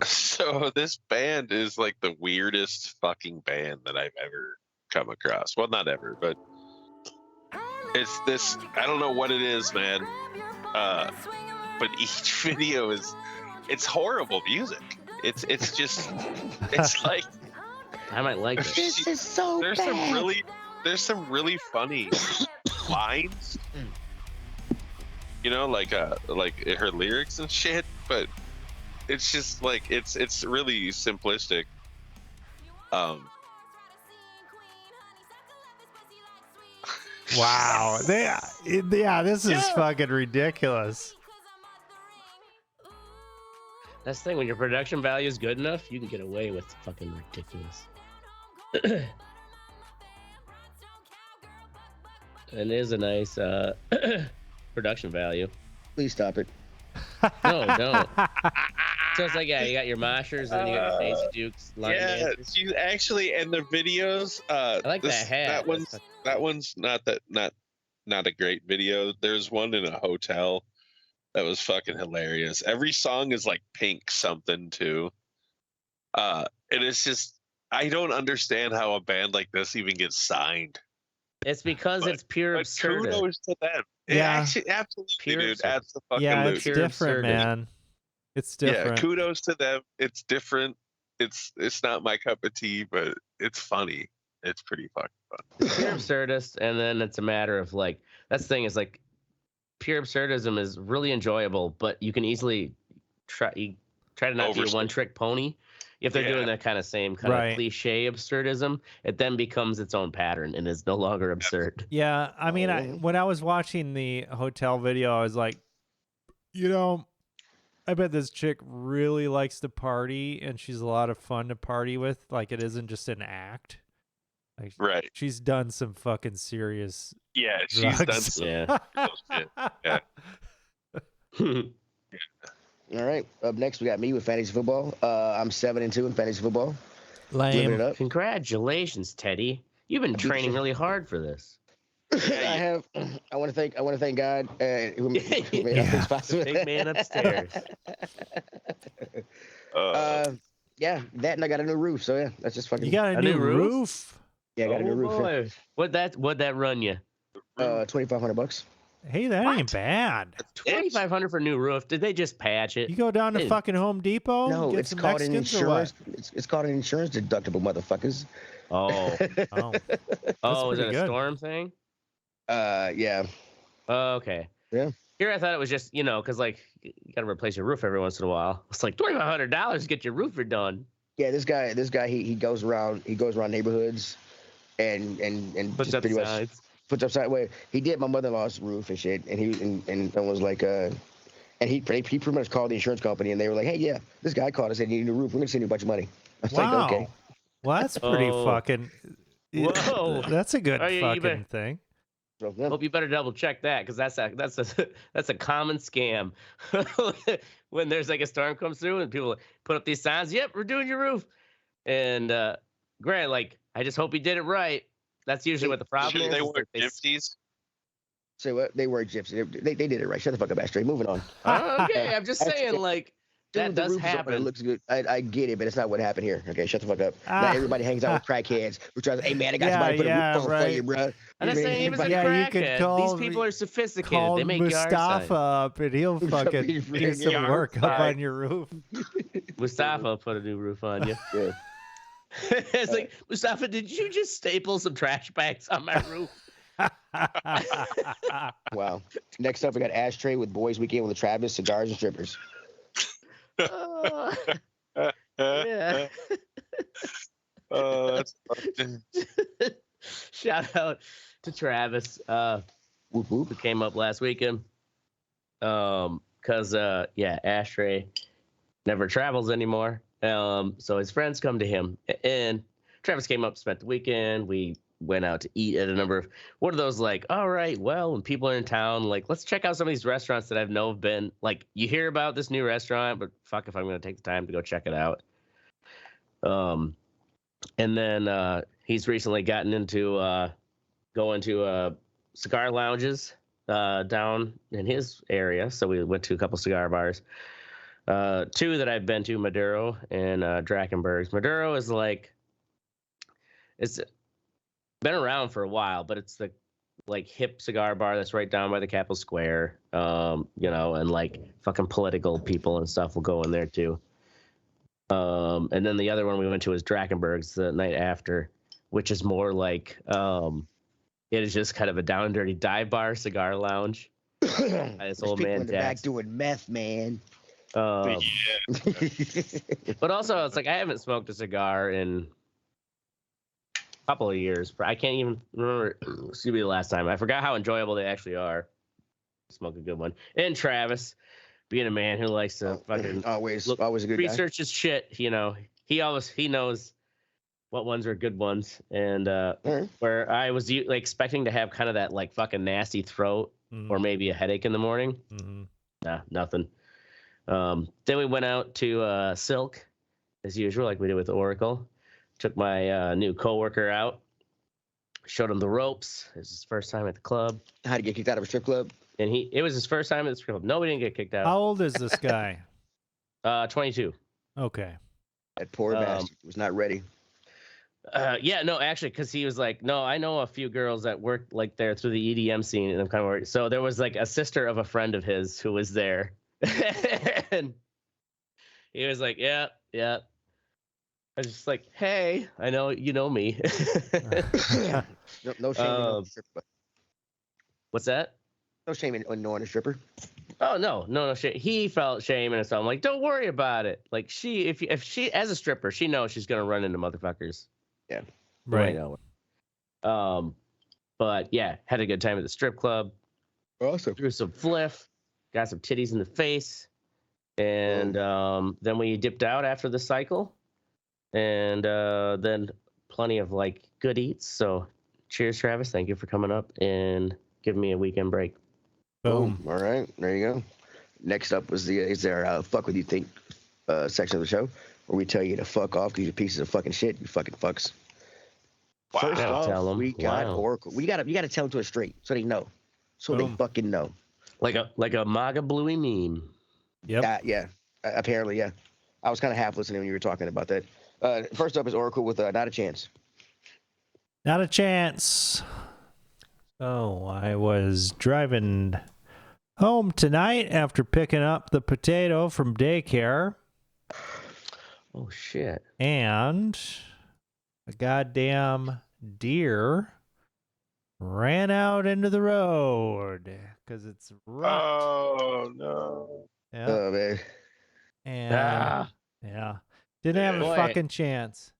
So this band is like the weirdest fucking band that I've ever come across. Well, not ever, but it's this. I don't know what it is, man. But each video it's horrible music. It's just it's like I might like it. This is so there's bad. some really funny lines. You know, like her lyrics and shit, but it's just like it's really simplistic. Wow. This is fucking ridiculous. That's the thing, when your production value is good enough, you can get away with fucking ridiculous. and it is a nice production value. Please stop it. No, don't. So it's like, yeah, you got your moshers and then you got your Daisy Dukes. Line Yeah, dancers. she's actually, and the videos. I like that hat. That one's not a great video. There's one in a hotel that was fucking hilarious. Every song is like Pink something too. And it's just, I don't understand how a band like this even gets signed. It's because it's pure But absurdity. kudos to them. Yeah. Actually, absolutely, Pure dude. absurd. Absolutely. Yeah, it's Pure different, absurdity. man. It's different. Yeah, kudos to them. It's different. It's not my cup of tea, but it's funny. It's pretty fucking fun. Pure absurdist, and then it's a matter of like, that's the thing is like, pure absurdism is really enjoyable, but you can easily try to not be a Overstate. one-trick pony. If they're doing that kind of same kind Right. of cliche absurdism, it then becomes its own pattern and is no longer absurd. Yeah, I mean, Oh. when I was watching the hotel video, I was like, I bet this chick really likes to party, and she's a lot of fun to party with. Like, it isn't just an act. Like, Right. she's done some fucking serious Yeah, she's done drugs. some Yeah. real shit. Yeah. All right. Up next, we got me with fantasy football. I'm 7-2 in fantasy football. Living it Lame. up. Congratulations, Teddy. You've been training really hard for this. I have. I want to thank God who made Yeah. things possible. Big man upstairs. Yeah, that and I got a new roof. So yeah, that's just fucking. You got a new roof? Yeah, I got a new roof. Yeah. Boy. What'd that run you? $2,500. Hey, that ain't bad. $2,500 for a new roof. Did they just patch it? You go down to Hey. fucking Home Depot? No, get it's some called an Mexicans or what? insurance. It's called an insurance deductible, motherfuckers. Oh, Oh, oh, is it pretty a good. storm thing? Yeah. Oh, okay. Yeah. Here I thought it was just, because like you gotta replace your roof every once in a while. It's like $2,500 to get your roof redone. Yeah, this guy, he goes around neighborhoods, and Puts just up pretty much signs. puts up signs. Wait, he did my mother-in-law's roof and shit, and he was like, and he pretty much called the insurance company, and they were like, hey, yeah, this guy called us and he needed a new roof. We're gonna send you a bunch of money. I was wow. like, okay. Well, that's pretty Oh. fucking. Whoa. That's a good Oh, yeah, you fucking better- thing. So, yeah. Hope you better double check that because that's a common scam. When there's like a storm comes through and people put up these signs, yep, we're doing your roof. And Grant, like, I just hope he did it right. That's usually what the problem Sure, is. they is were that gypsies. Say what? They were gypsies. They did it right. Shut the fuck up, Ashtray. Moving on. Oh, okay, I'm just saying, like, that Dude, the does roof is open, happen. It looks good. I get it, but it's not what happened here. Okay, shut the fuck up. Ah. Not everybody hangs out with crackheads. We're trying to, hey man, I got somebody to put a Yeah, roof on for right. you, bro. I'm not saying he was a Yeah, you could crackhead. call- These people are sophisticated. Call They make yard Mustafa signs. up, and he'll fucking do some Yard work up sign. on your roof. Mustafa put a new roof on you. Yeah. It's like, Mustafa, did you just staple some trash bags on my roof? Wow. Next up, we got Ashtray with Boys Weekend with the Travis, Cigars, and Strippers. Yeah. Oh, that's fucking- Shout out to Travis, Whoop who whoop. came up last weekend. Cause Ashtray never travels anymore. So his friends come to him, and Travis came up, spent the weekend. We went out to eat at a number of what are those like? All right, well, when people are in town, like let's check out some of these restaurants that I've have been. Like you hear about this new restaurant, but fuck if I'm gonna take the time to go check it out. And then he's recently gotten into going to cigar lounges down in his area. So we went to a couple cigar bars. Two that I've been to, Maduro and Drakenberg's. Maduro is like, it's been around for a while, but it's the like hip cigar bar that's right down by the Capitol Square. And like fucking political people and stuff will go in there too. And then the other one we went to was Drakenberg's the night after, which is more like it is just kind of a down and dirty dive bar cigar lounge. This old man in the back Jax. doing meth, man. But yeah. also, it's like I haven't smoked a cigar in a couple of years. I can't even remember. Excuse me, the last time. I forgot how enjoyable they actually are. Smoke a good one. And Travis, being a man who likes to fucking always look, a good guy. research his shit. He knows what ones are good ones, and Alright. where I was like expecting to have kind of that like fucking nasty throat or maybe a headache in the morning. Mm-hmm. Nah, nothing. Then we went out to Silk as usual, like we did with Oracle. Took my new coworker out, showed him the ropes. It was his first time at the club, How to get kicked out of a strip club? and it was his first time at the strip club. No, we didn't get kicked How out. old is this guy? 22. Okay. That poor bastard was not ready. Yeah, no, actually, because he was like, no, I know a few girls that worked like there through the EDM scene, and I'm kind of worried. So there was like a sister of a friend of his who was there, and he was like, yeah. I was just like, hey, I know you know me. No shame in knowing a stripper. What's that? No shame in knowing a stripper. Oh no shame. He felt shame, and so I'm like, don't worry about it. Like if she as a stripper, she knows she's gonna run into motherfuckers. Yeah. Right. But yeah, had a good time at the strip club. Awesome. Threw some fliff, got some titties in the face, and then we dipped out after the cycle, and then plenty of like good eats. So cheers, Travis. Thank you for coming up and giving me a weekend break. Boom. All right, there you go. Next up was is our fuck what you think section of the show, where we tell you to fuck off because you're pieces of fucking shit. You fucking fucks. Wow. First Gotta off, tell 'em. we got Wow. Oracle. You gotta tell them to it straight so they know, so Boom. they fucking know. Like a MAGA bluey meme. Yep. Yeah. Apparently, yeah. I was kind of half listening when you were talking about that. First up is Oracle with Not a Chance. Not a chance. So I was driving home tonight after picking up the potato from daycare, Oh shit. and a goddamn deer ran out into the road because it's rough. Oh no. Yeah. Oh man. And yeah, didn't have a Boy. fucking chance.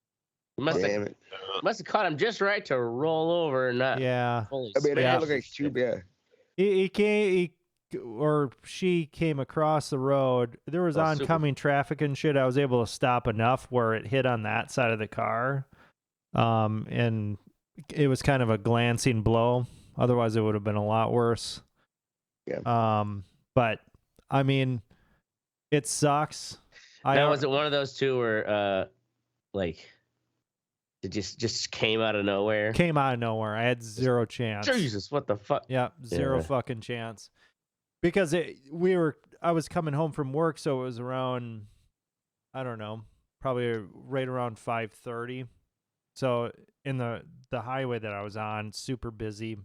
You must Damn have it. caught him just right to roll over and not Yeah. fully I mean, Yeah. it looked like too bad. She came across the road. There was Oh, super. oncoming traffic and shit. I was able to stop enough where it hit on that side of the car. And it was kind of a glancing blow. Otherwise, it would have been a lot worse. Yeah. But I mean, it sucks. Now, was it one of those two where, like, it just came out of nowhere? Came out of nowhere. I had zero chance. Jesus, what the fuck? Yeah, zero Yeah. fucking chance. Because I was coming home from work, so it was around, I don't know, probably right around 5:30. So in the highway that I was on, super busy.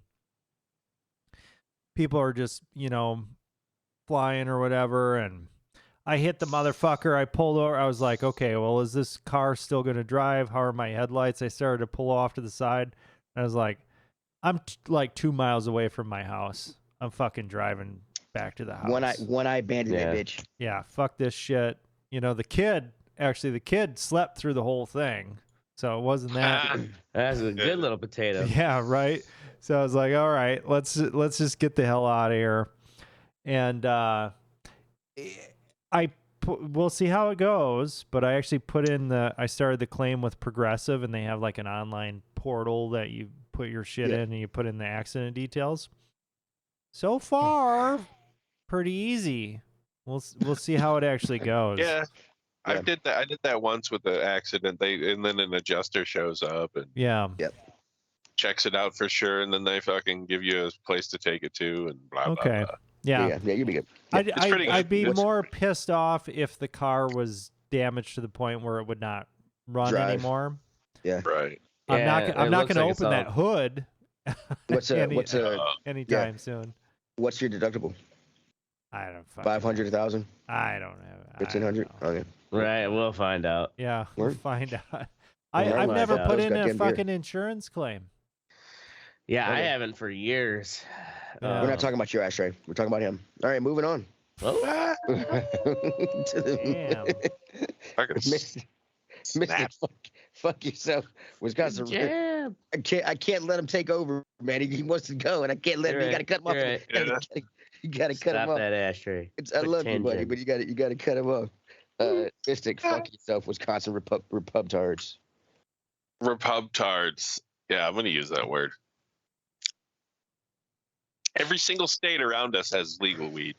People are just, flying or whatever, and I hit the motherfucker. I pulled over. I was like, okay, well, is this car still going to drive? How are my headlights? I started to pull off to the side. I was like, I'm like 2 miles away from my house. I'm fucking driving back to the house. One eye bandit, Yeah. that bitch. Yeah, fuck this shit. The kid slept through the whole thing. So it wasn't that. That's a good little potato. Yeah, right. So I was like, all right, let's just get the hell out of here. And we'll see how it goes, but I actually I started the claim with Progressive, and they have like an online portal that you put your shit in and you put in the accident details. So far, pretty easy. We'll see how it actually goes. Yeah. I did that once with the accident. And then an adjuster shows up and Yeah. checks it out for sure, and then they fucking give you a place to take it to, and blah Okay. blah blah. Yeah. Yeah, you'd be good. It's pretty good. I'd be What's- more pissed off if the car was damaged to the point where it would not run Drive. anymore. Right. I'm not Yeah, going it to looks like open it's that all- hood anytime Uh, soon. What's your deductible? I don't fucking 500, 1,000, I don't know. 1,500. Okay. Right, we'll find out. Yeah, we'll Word. find out. Well, I've find never out. put Those in a goddamn deer. fucking insurance claim. Yeah, I Okay. haven't for years. Yeah. We're not talking about your Ashtray. We're talking about him. All right, moving on. Oh, To the- Damn. Fucking Mystic, snap. fuck yourself. Wisconsin. jab. I can't let him take over, man. He wants to go, and I can't let him. You're You got to cut him off. you're right. You got to cut him Stop off. that ashtray. I love you, buddy, Pretend. but you got to cut him off. Mystic, fuck yourself, Wisconsin Repub-tards. Repub-tards. Yeah, I'm gonna use that word. Every single state around us has legal weed.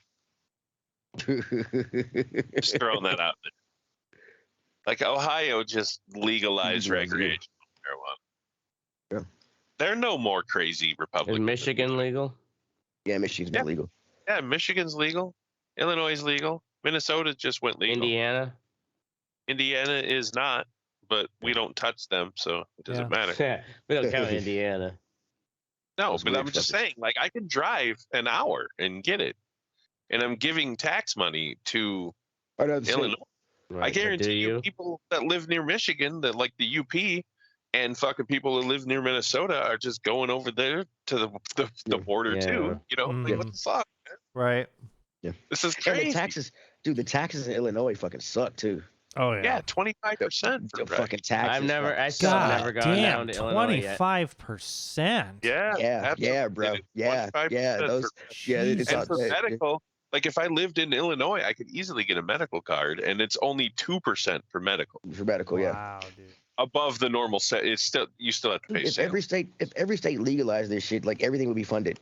Just throwing that out there. Like Ohio just legalized recreational marijuana. Yeah. They're no more crazy Is Republicans. Michigan legal? Yeah, Michigan's been legal. Yeah, Michigan's legal. Illinois is legal. Minnesota just went legal. Indiana is not, but we don't touch them, so it doesn't matter. We don't count Indiana. No, Those but weird I'm just fuckers. saying, like, I can drive an hour and get it, and I'm giving tax money to I know the Illinois. Right, I but guarantee do you, people that live near Michigan, that like the UP, and fucking people that live near Minnesota are just going over there to the border Yeah. too. You know, like, what the fuck? Right. Yeah. This is And crazy. the taxes, dude, the taxes in Illinois fucking suck too. Oh yeah. Yeah, 25% The fucking taxes. I still have God never gone down damn, to Illinois yet. 25%. Yeah, Yeah, absolutely. bro. It is Yeah, 25% those. for- Yeah, it's Jesus. and all, for medical, like if I lived in Illinois, I could easily get a medical card, and it's only 2% for medical, for medical. Yeah. Wow, dude. above the normal set. It's still, you still have to pay If sales. every state legalized this shit, like everything would be funded.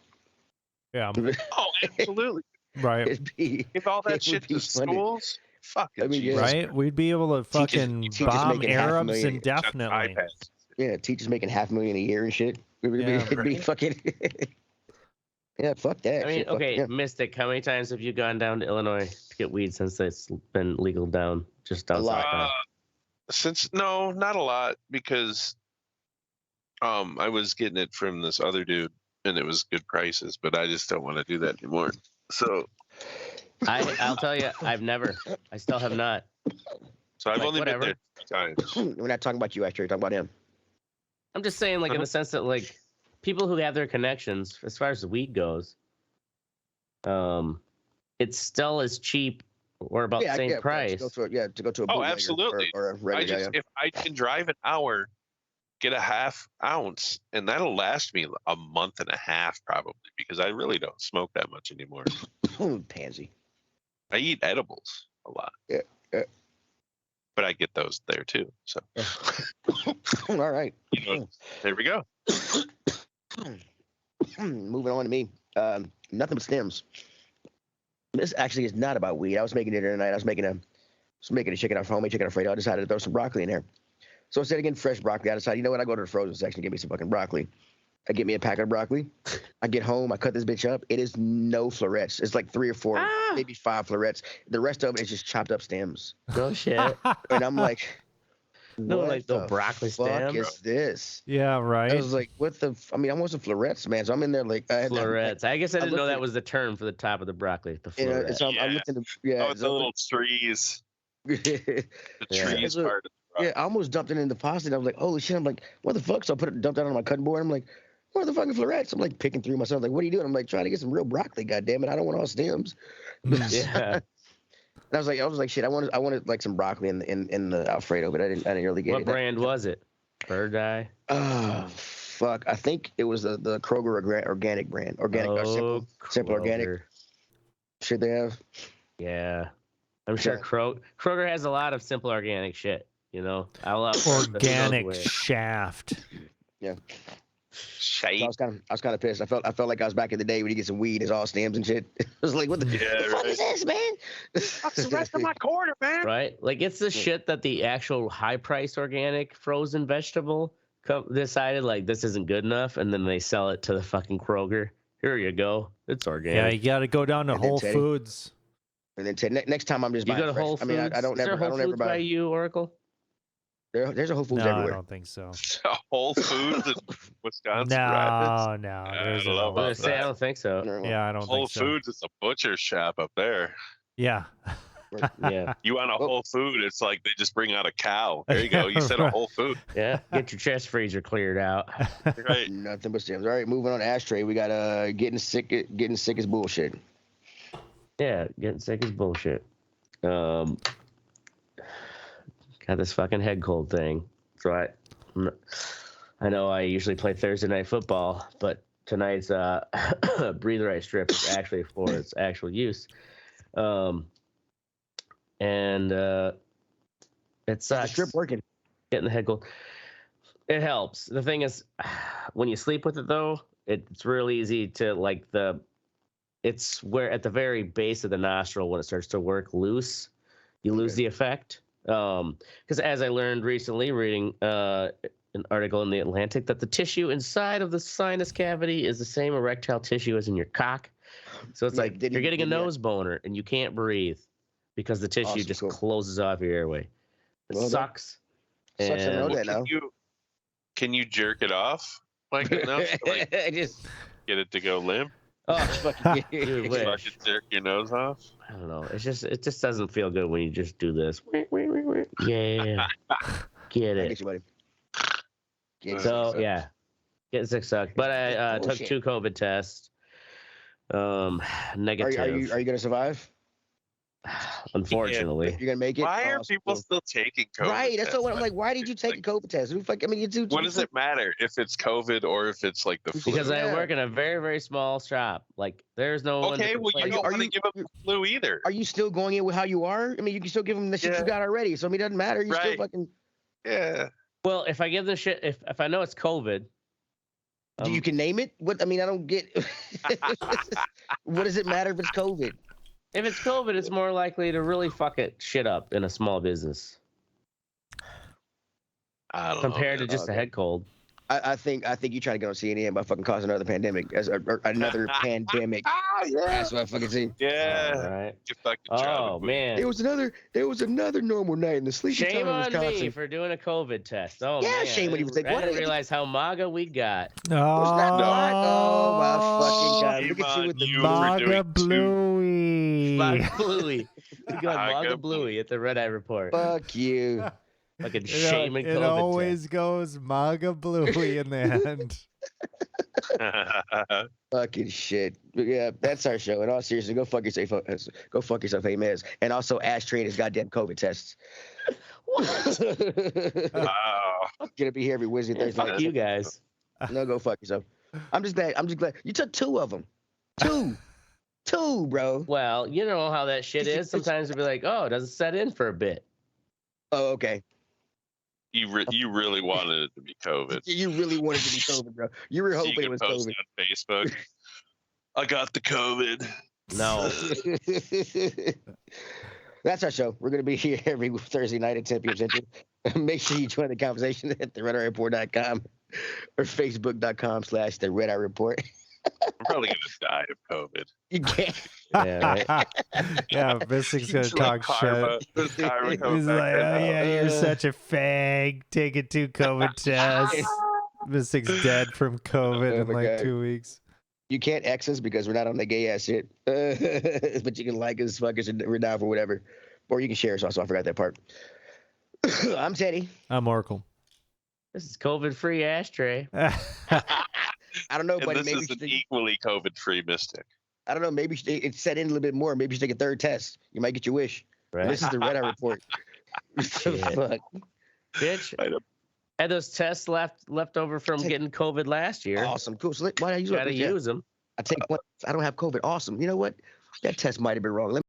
Yeah. Oh, absolutely. Right. It'd be, Give all It that would shit be to funded. schools. Fucking I mean, yeah. Jesus Right? We'd be able to fucking teachers bomb making Arabs $500,000 indefinitely. iPads. yeah, teachers making $500,000 a year and shit. Yeah. It'd be fucking. Yeah, fuck that. I mean, shit, fuck- okay, yeah. Mystic, how many times have you gone down to Illinois to get weed since it's been legal down just down A lot. south? Since no, not a lot, because I was getting it from this other dude, and it was good prices, but I just don't want to do that anymore. So I'll tell you, I still have not. I've Like, only whatever. been there 2 times. We're not talking about you, Ashtray. We're talking about him. I'm just saying, like, in the sense that, like, people who have their connections, as far as the weed goes, it's still as cheap or about the same price. To go to a Oh, bootlegger absolutely. or a regular guy. If I can drive an hour, get a half ounce, and that'll last me a month and a half probably, because I really don't smoke that much anymore. Pansy. I eat edibles a lot. Yeah. But I get those there too. So All right. you know, there we go. Moving on to me. Nothing but stems. This actually is not about weed. I was making dinner tonight. I was making a chicken homemade chicken Alfredo. I decided to throw some broccoli in there. So instead of getting fresh broccoli, I decided, you know what? I go to the frozen section, get me some fucking broccoli. I get me a pack of broccoli. I get home, I cut this bitch up. It is no florets. It's like 3 or 4, maybe 5 florets. The rest of it is just chopped up stems. No shit. And I'm like, No, what like the the broccoli fuck stem. is this? Yeah, I right. was like, what the? I mean, I want some florets, man. So I'm in there like, Florets. I guess I didn't know looked that at- was the term for the top of the broccoli. The You know, floret. so I'm looking. Yeah, Oh, it's the little trees. The Yeah. trees So- part of the yeah, I almost dumped it in the pasta. And I was like, holy shit! I'm like, what the fuck? So I dumped that on my cutting board. I'm like, where are the fucking florets? I'm like picking through myself. Like, what are you doing? I'm like trying to get some real broccoli. God damn it! I don't want all stems. Yeah. And I was like, shit. I wanted like some broccoli in the Alfredo, but I didn't really get What it. brand was it? Bird Eye. Oh fuck! I think it was the Kroger organic brand, organic or simple organic. Kroger. Shit they have. Yeah, I'm sure Kroger has a lot of simple organic shit. You know, I love Organic shaft. Yeah. So shape. I was kind of pissed. I felt like I was back in the day when you get some weed, it's all stems and shit. I was like, what the fuck is this, man? What's the rest of my quarter, man? Right? Like, it's the shit that the actual high-priced organic frozen vegetable decided, like, this isn't good enough, and then they sell it to the fucking Kroger. Here you go. It's Yeah, organic. you got to go down to And then Whole Teddy. Foods. And then next time I'm just You buying go to fresh. Whole Foods? I mean, I don't Is there never, I Whole don't ever Foods by buy. you, Oracle? There's a Whole Foods No, I everywhere. don't think so. Whole Foods in Wisconsin. No, no. I There's don't a know Whole about I Foods. say I don't think so. Yeah, I don't Whole think so. Foods is a butcher shop up there. Yeah. Yeah, You want a Well- Whole Food? It's like they just bring out a cow. There you go. You said a Right. Whole Food, yeah. Get your chest freezer cleared out. right? Nothing but stems. All right, moving on to Ashtray. We got getting sick is bullshit. Yeah, getting sick is bullshit. Got this fucking head cold thing. So I know I usually play Thursday night football, but tonight's breather ice strip is actually for its actual use. And it The sucks. strip working. Getting the head cold. It helps. The thing is, when you sleep with it though, it's real easy to like it's where at the very base of the nostril when it starts to work loose, you lose the effect. Because as I learned recently, reading an article in the Atlantic, that the tissue inside of the sinus cavity is the same erectile tissue as in your cock. So it's like you're getting a nose boner and you can't breathe because the tissue just closes off your airway. It sucks. Sucks to know that now. Can you jerk it off like enough to like, Just get it to go limp? oh, fucking Dude, wish. Fucking jerk your nose off? I don't know. It just doesn't feel good when you just do this. Yeah. Get I it. get you, buddy. Get So you. yeah. Getting sick sucked. But I took 2 COVID tests. Negative. Are you gonna survive? Unfortunately. You're gonna make it. Why are people still taking COVID Right, that's tests? what I'm like. Why did you take a COVID test? Who fuck? I mean, What does it matter if it's COVID or if it's like the flu? Because I work in a very, very small shop. Like there's no one Okay, to well, you complain don't to. want to give up the flu either. Are you still going in with how you are? I mean, you can still give them the shit you got already. So I mean, it doesn't matter. You still Right. fucking. Yeah. Well, if I give the shit, if I know it's COVID, You can name it. What I mean, I don't get. What does it matter if it's COVID? if it's COVID, it's more likely to really fuck it shit up in a small business I don't compared know. to just a head cold. I think you trying to get on CNN by fucking causing another pandemic or another pandemic. Yeah. That's what I fucking see. Yeah. All right. You fucking Oh child. man. There was another normal night in the sleepy Shame town in on Wisconsin. me for doing a COVID test. Oh Yeah, man. shame on you for taking- I what didn't did- realize how MAGA we got. Was that not? Oh my fucking god! Shame Look at you with the on you. Maga doing Bluey. MAGA Bluey. We got MAGA MAGA Bluey at the Red Eye Report. fuck you. Fucking It, shaming it COVID always test. goes Maga Bluey in the end. Fucking shit. But yeah, that's our show. In all seriousness, go fuck yourself. Go fuck yourself, hey Mez. And also Ashtray and his goddamn COVID tests. Wow. Gonna be here every Wednesday, Yeah, Thursday. fuck you guys. No, go fuck yourself. I'm just glad you took 2 of them. 2, bro. Well, you know how that shit is. Sometimes it'll be like, oh, it doesn't set in for a bit. Oh, okay. You really wanted it to be COVID. You really wanted to be COVID, bro. You were So hoping you it can was post COVID. on Facebook. I got the COVID. No. That's our show. We're going to be here every Thursday night at 10 p.m. Central. Make sure you join the conversation at theredeyereport.com or facebook.com/the Red Eye Report. I'm probably gonna die of COVID. You can't. Yeah, right. Yeah, Mystic's gonna It's like talk karma. shit. There's karma coming He's back like, right oh now. yeah, you're such a fag. Taking 2 COVID tests. Mystic's dead from COVID Oh in my like God. 2 weeks. You can't X us because we're not on the gay ass shit. But you can like us, fuck us, and we're down for whatever. Or you can share us also. I forgot that part. I'm Teddy. I'm Oracle. This is COVID-free Ashtray. I don't know, And buddy. this Maybe is you an should, equally COVID-free mystic. I don't know. Maybe it's set in a little bit more. Maybe you should take a 3rd test. You might get your wish. Right? This is the Red Eye Report. Shit. Fuck. Bitch. I know. Had those tests left over from getting COVID last year. Awesome. Cool. So why don't you Gotta use them. I take one. I don't have COVID. Awesome. You know what? That test might have been wrong. Let